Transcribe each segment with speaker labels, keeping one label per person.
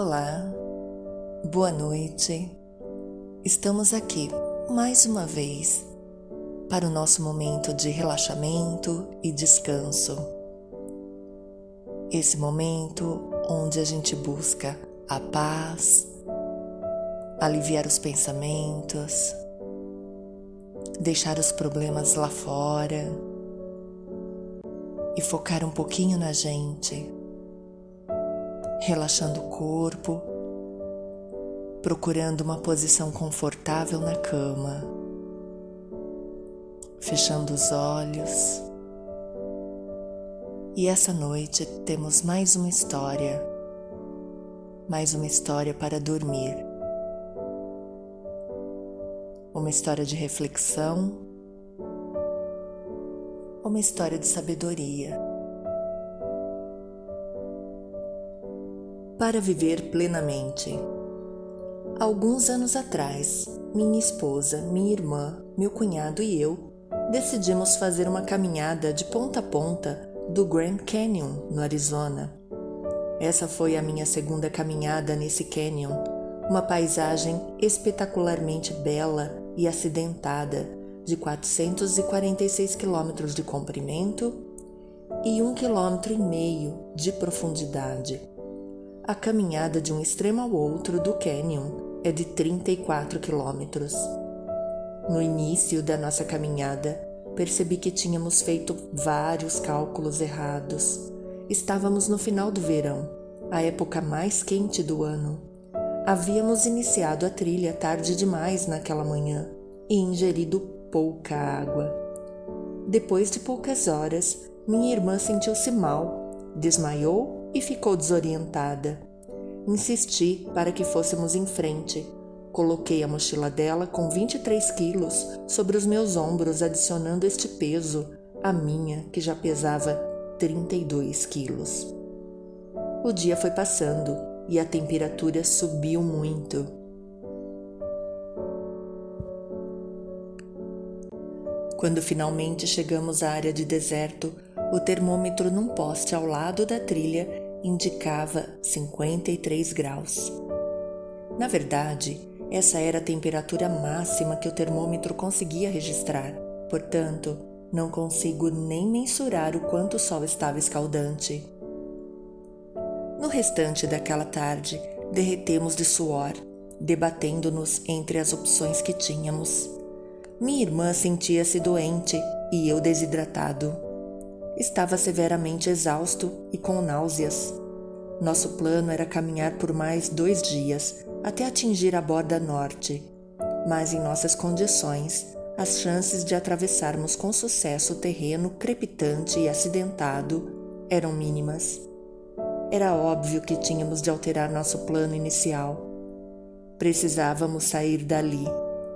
Speaker 1: Olá, boa noite. Estamos aqui mais uma vez para o nosso momento de relaxamento e descanso. Esse momento onde a gente busca a paz, aliviar os pensamentos, deixar os problemas lá fora e focar um pouquinho na gente, relaxando o corpo, procurando uma posição confortável na cama, fechando os olhos. E essa noite temos mais uma história para dormir. Uma história de reflexão, uma história de sabedoria. Para viver plenamente. Alguns anos atrás, minha esposa, minha irmã, meu cunhado e eu decidimos fazer uma caminhada de ponta a ponta do Grand Canyon, no Arizona. Essa foi a minha segunda caminhada nesse canyon, uma paisagem espetacularmente bela e acidentada de 446 quilômetros de comprimento e 1,5 km de profundidade. A caminhada de um extremo ao outro do canyon é de 34 quilômetros. No início da nossa caminhada, percebi que tínhamos feito vários cálculos errados. Estávamos no final do verão, a época mais quente do ano. Havíamos iniciado a trilha tarde demais naquela manhã e ingerido pouca água. Depois de poucas horas, minha irmã sentiu-se mal, desmaiou e ficou desorientada. Insisti para que fôssemos em frente. Coloquei a mochila dela com 23 quilos sobre os meus ombros, adicionando este peso à minha, que já pesava 32 quilos. O dia foi passando e a temperatura subiu muito. Quando finalmente chegamos à área de deserto, o termômetro num poste ao lado da trilha indicava 53 graus. Na verdade, essa era a temperatura máxima que o termômetro conseguia registrar, portanto, não consigo nem mensurar o quanto o sol estava escaldante. No restante daquela tarde, derretemos de suor, debatendo-nos entre as opções que tínhamos. Minha irmã sentia-se doente e eu desidratado. Estava severamente exausto e com náuseas. Nosso plano era caminhar por mais 2 dias até atingir a borda norte, mas em nossas condições, as chances de atravessarmos com sucesso o terreno crepitante e acidentado eram mínimas. Era óbvio que tínhamos de alterar nosso plano inicial. Precisávamos sair dali,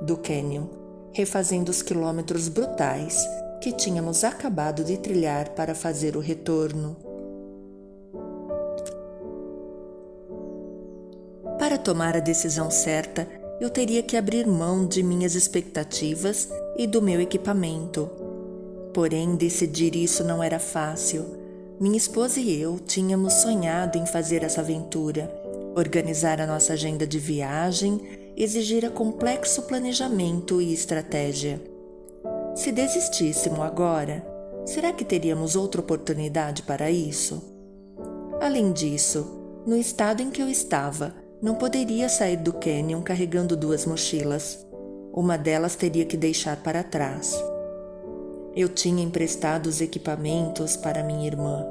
Speaker 1: do canyon, refazendo os quilômetros brutais que tínhamos acabado de trilhar para fazer o retorno. Para tomar a decisão certa, eu teria que abrir mão de minhas expectativas e do meu equipamento. Porém, decidir isso não era fácil. Minha esposa e eu tínhamos sonhado em fazer essa aventura, organizar a nossa agenda de viagem, exigira complexo planejamento e estratégia. Se desistíssemos agora, será que teríamos outra oportunidade para isso? Além disso, no estado em que eu estava, não poderia sair do canyon carregando 2 mochilas. Uma delas teria que deixar para trás. Eu tinha emprestado os equipamentos para minha irmã,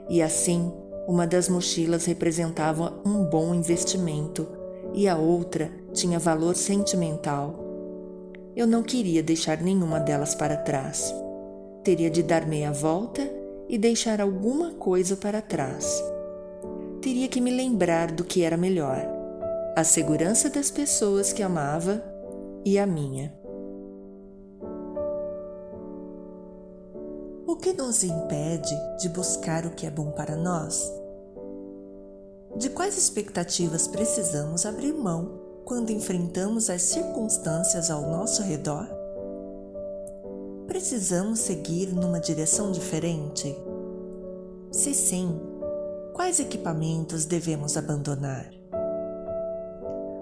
Speaker 1: e assim, uma das mochilas representava um bom investimento e a outra tinha valor sentimental. Eu não queria deixar nenhuma delas para trás. Teria de dar meia volta e deixar alguma coisa para trás. Teria que me lembrar do que era melhor: a segurança das pessoas que amava e a minha. O que nos impede de buscar o que é bom para nós? De quais expectativas precisamos abrir mão quando enfrentamos as circunstâncias ao nosso redor? Precisamos seguir numa direção diferente? Se sim, quais equipamentos devemos abandonar?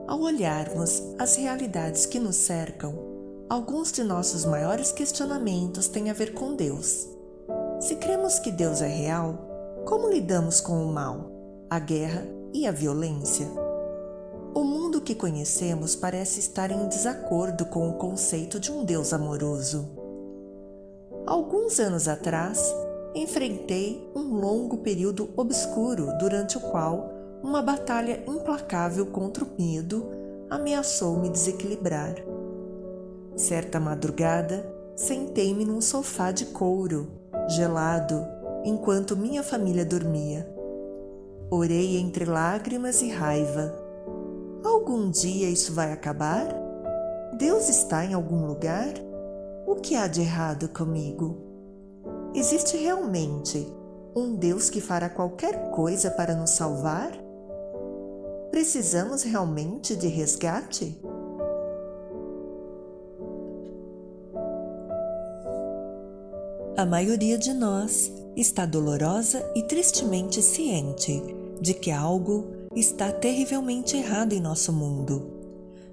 Speaker 1: Ao olharmos as realidades que nos cercam, alguns de nossos maiores questionamentos têm a ver com Deus. Se cremos que Deus é real, como lidamos com o mal, a guerra e a violência? O mundo que conhecemos parece estar em desacordo com o conceito de um Deus amoroso. Alguns anos atrás, enfrentei um longo período obscuro durante o qual uma batalha implacável contra o medo ameaçou me desequilibrar. Certa madrugada, sentei-me num sofá de couro, gelado, enquanto minha família dormia. Orei entre lágrimas e raiva. Algum dia isso vai acabar? Deus está em algum lugar? O que há de errado comigo? Existe realmente um Deus que fará qualquer coisa para nos salvar? Precisamos realmente de resgate? A maioria de nós está dolorosa e tristemente ciente de que algo está terrivelmente errado em nosso mundo.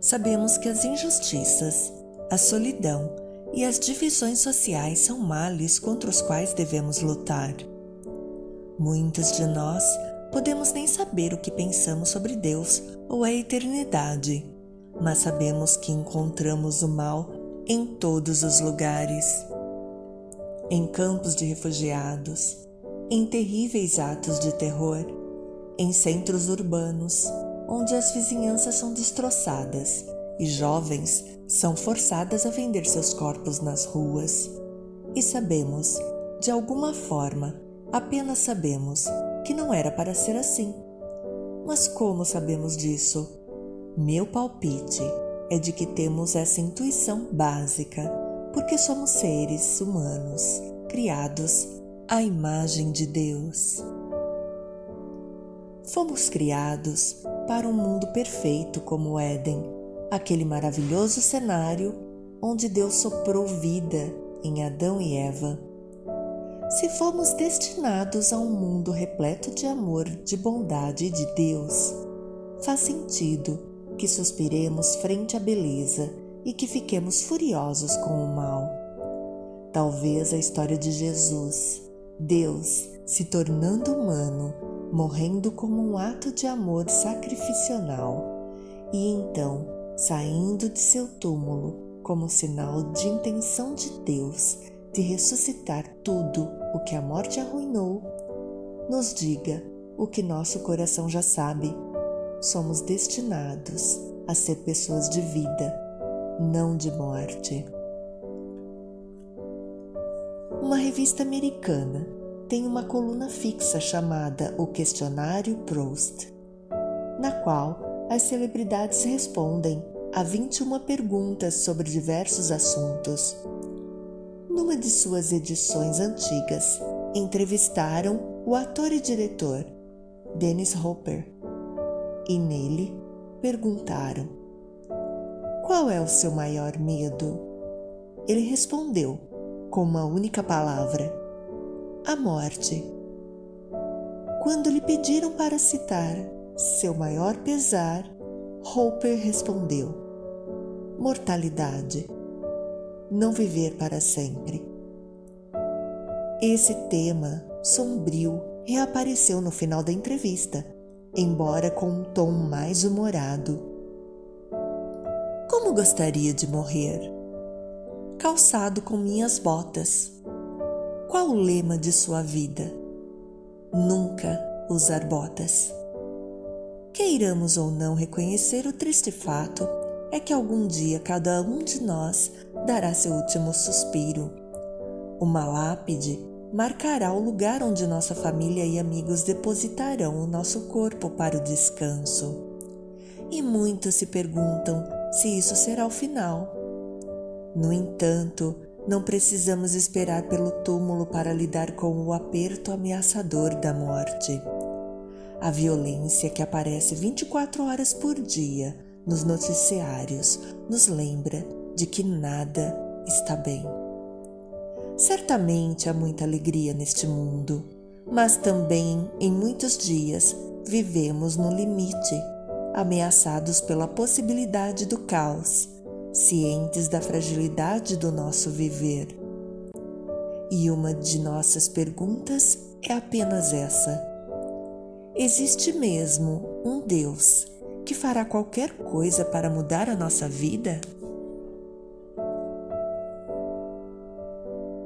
Speaker 1: Sabemos que as injustiças, a solidão e as divisões sociais são males contra os quais devemos lutar. Muitos de nós podemos nem saber o que pensamos sobre Deus ou a eternidade, mas sabemos que encontramos o mal em todos os lugares. Em campos de refugiados, em terríveis atos de terror, em centros urbanos, onde as vizinhanças são destroçadas e jovens são forçadas a vender seus corpos nas ruas. E sabemos, de alguma forma, apenas sabemos, que não era para ser assim. Mas como sabemos disso? Meu palpite é de que temos essa intuição básica, porque somos seres humanos, criados à imagem de Deus. Fomos criados para um mundo perfeito como o Éden, aquele maravilhoso cenário onde Deus soprou vida em Adão e Eva. Se fomos destinados a um mundo repleto de amor, de bondade e de Deus, faz sentido que suspiremos frente à beleza e que fiquemos furiosos com o mal. Talvez a história de Jesus, Deus se tornando humano, morrendo como um ato de amor sacrificial, e então saindo de seu túmulo como sinal de intenção de Deus de ressuscitar tudo o que a morte arruinou, nos diga o que nosso coração já sabe: somos destinados a ser pessoas de vida, não de morte. Uma revista americana tem uma coluna fixa chamada O Questionário Proust, na qual as celebridades respondem a 21 perguntas sobre diversos assuntos. Numa de suas edições antigas, entrevistaram o ator e diretor Dennis Hopper e nele perguntaram: qual é o seu maior medo? Ele respondeu com uma única palavra: a morte. Quando lhe pediram para citar seu maior pesar, Hopper respondeu: mortalidade. Não viver para sempre. Esse tema sombrio reapareceu no final da entrevista, embora com um tom mais humorado. Como gostaria de morrer? Calçado com minhas botas. Qual o lema de sua vida? Nunca usar botas. Queiramos ou não reconhecer, o triste fato é que algum dia cada um de nós dará seu último suspiro. Uma lápide marcará o lugar onde nossa família e amigos depositarão o nosso corpo para o descanso. E muitos se perguntam se isso será o final. No entanto, não precisamos esperar pelo túmulo para lidar com o aperto ameaçador da morte. A violência que aparece 24 horas por dia nos noticiários nos lembra de que nada está bem. Certamente há muita alegria neste mundo, mas também em muitos dias vivemos no limite, ameaçados pela possibilidade do caos, cientes da fragilidade do nosso viver. E uma de nossas perguntas é apenas essa: existe mesmo um Deus que fará qualquer coisa para mudar a nossa vida?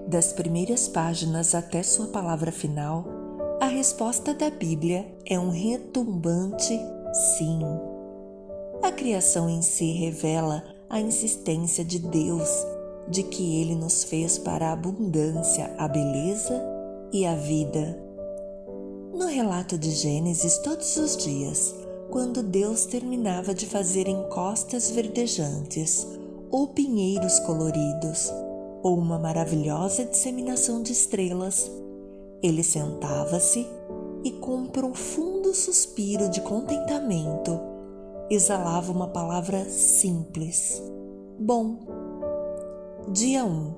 Speaker 1: Das primeiras páginas até sua palavra final, a resposta da Bíblia é um retumbante sim. A criação em si revela a insistência de Deus de que Ele nos fez para a abundância, a beleza e a vida. No relato de Gênesis, todos os dias, quando Deus terminava de fazer encostas verdejantes, ou pinheiros coloridos, ou uma maravilhosa disseminação de estrelas, Ele sentava-se e, com um profundo suspiro de contentamento, exalava uma palavra simples: bom. Dia 1,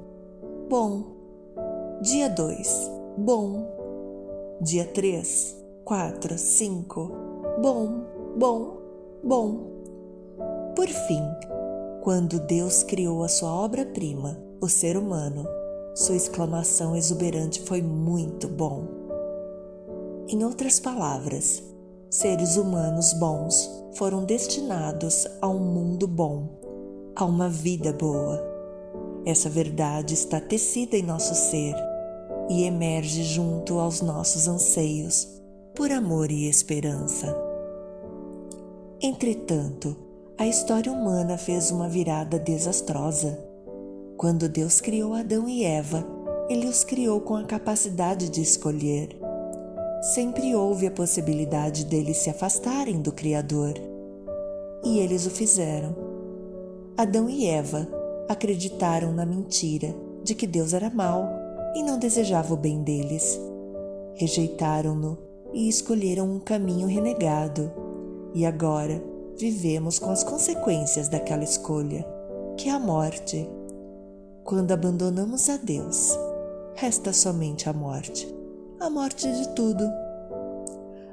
Speaker 1: bom. Dia 2, bom. Dia 3, 4, 5, bom, bom, bom. Por fim, quando Deus criou a sua obra-prima, o ser humano, sua exclamação exuberante foi muito bom. Em outras palavras, seres humanos bons foram destinados a um mundo bom, a uma vida boa. Essa verdade está tecida em nosso ser e emerge junto aos nossos anseios por amor e esperança. Entretanto, a história humana fez uma virada desastrosa. Quando Deus criou Adão e Eva, Ele os criou com a capacidade de escolher. Sempre houve a possibilidade deles se afastarem do Criador. E eles o fizeram. Adão e Eva acreditaram na mentira de que Deus era mau e não desejava o bem deles. Rejeitaram-no e escolheram um caminho renegado. E agora vivemos com as consequências daquela escolha, que é a morte. Quando abandonamos a Deus, resta somente a morte de tudo.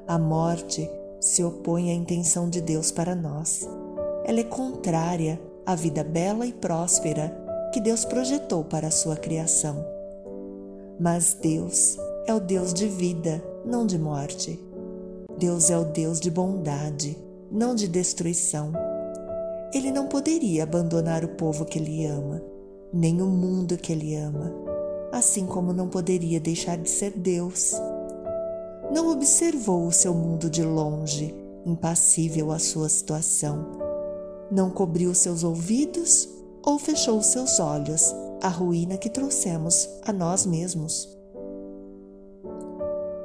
Speaker 1: A morte se opõe à intenção de Deus para nós. Ela é contrária à vida bela e próspera que Deus projetou para a sua criação. Mas Deus é o Deus de vida, não de morte. Deus é o Deus de bondade, não de destruição. Ele não poderia abandonar o povo que Ele ama, nem o mundo que Ele ama, assim como não poderia deixar de ser Deus. Não observou o seu mundo de longe, impassível à sua situação. Não cobriu seus ouvidos ou fechou seus olhos à ruína que trouxemos a nós mesmos.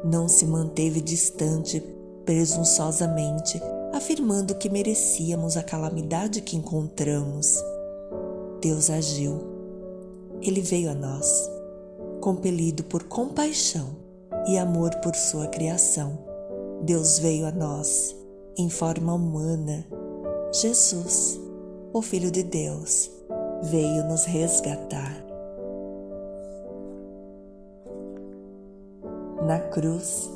Speaker 1: Não se manteve distante, presunçosamente, afirmando que merecíamos a calamidade que encontramos. Deus agiu. Ele veio a nós, compelido por compaixão e amor por sua criação. Deus veio a nós em forma humana. Jesus, o Filho de Deus, veio nos resgatar. Na cruz,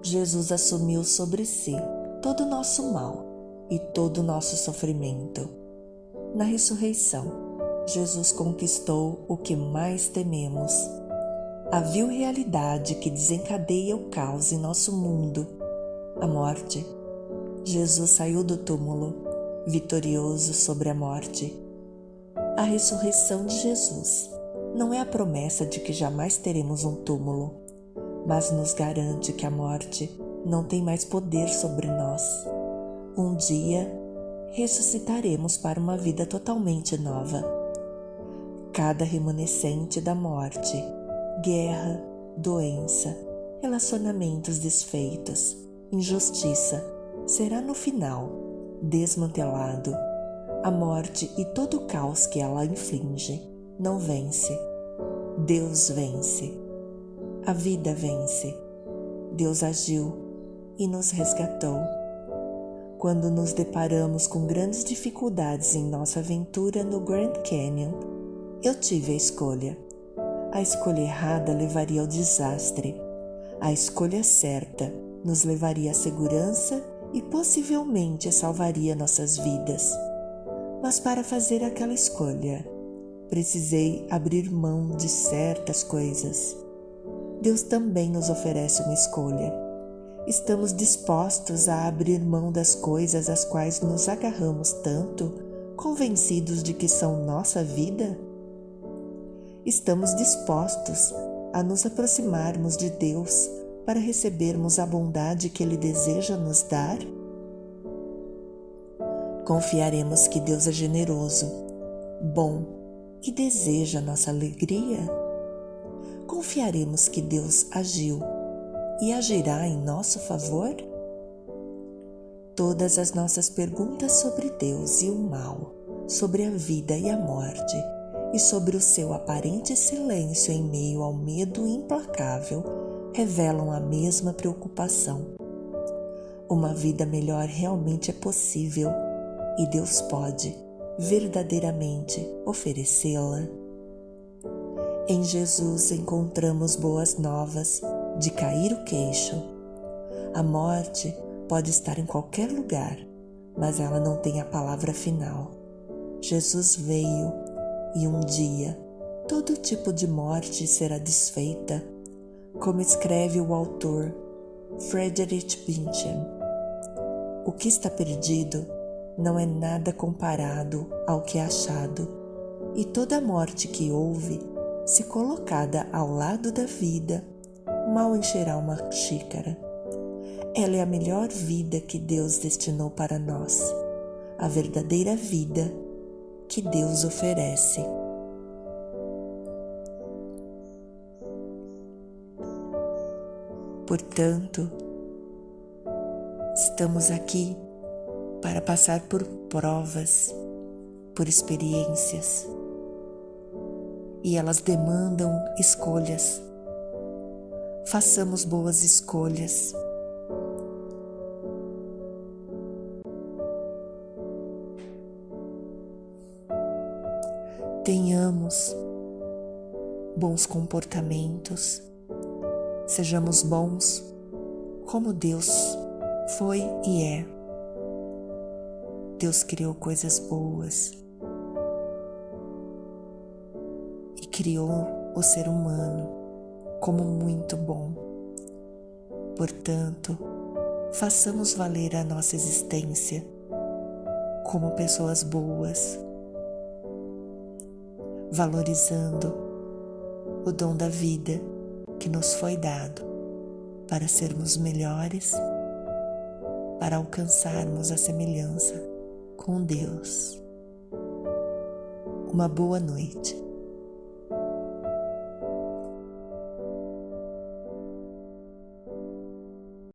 Speaker 1: Jesus assumiu sobre si todo o nosso mal e todo o nosso sofrimento. Na ressurreição, Jesus conquistou o que mais tememos, a vil realidade que desencadeia o caos em nosso mundo, a morte. Jesus saiu do túmulo, vitorioso sobre a morte. A ressurreição de Jesus não é a promessa de que jamais teremos um túmulo, mas nos garante que a morte não tem mais poder sobre nós. Um dia, ressuscitaremos para uma vida totalmente nova. Cada remanescente da morte, guerra, doença, relacionamentos desfeitos, injustiça, será no final desmantelado. A morte e todo o caos que ela inflige não vence. Deus vence. A vida vence. Deus agiu e nos resgatou. Quando nos deparamos com grandes dificuldades em nossa aventura no Grand Canyon, eu tive a escolha. A escolha errada levaria ao desastre. A escolha certa nos levaria à segurança e possivelmente salvaria nossas vidas. Mas para fazer aquela escolha, precisei abrir mão de certas coisas. Deus também nos oferece uma escolha. Estamos dispostos a abrir mão das coisas às quais nos agarramos tanto, convencidos de que são nossa vida? Estamos dispostos a nos aproximarmos de Deus para recebermos a bondade que Ele deseja nos dar? Confiaremos que Deus é generoso, bom e deseja nossa alegria? Confiaremos que Deus agiu e agirá em nosso favor? Todas as nossas perguntas sobre Deus e o mal, sobre a vida e a morte, e sobre o seu aparente silêncio em meio ao medo implacável, revelam a mesma preocupação. Uma vida melhor realmente é possível e Deus pode, verdadeiramente, oferecê-la. Em Jesus encontramos boas novas de cair o queixo. A morte pode estar em qualquer lugar, mas ela não tem a palavra final. Jesus veio e um dia todo tipo de morte será desfeita, como escreve o autor Friedrich Nietzsche. O que está perdido não é nada comparado ao que é achado, e toda morte que houve, se colocada ao lado da vida, mal encherá uma xícara. Ela é a melhor vida que Deus destinou para nós, a verdadeira vida que Deus oferece. Portanto, estamos aqui para passar por provas, por experiências, e elas demandam escolhas. Façamos boas escolhas. Tenhamos bons comportamentos, sejamos bons como Deus foi e é. Deus criou coisas boas e criou o ser humano como muito bom. Portanto, façamos valer a nossa existência como pessoas boas, valorizando o dom da vida que nos foi dado para sermos melhores, para alcançarmos a semelhança com Deus. Uma boa noite.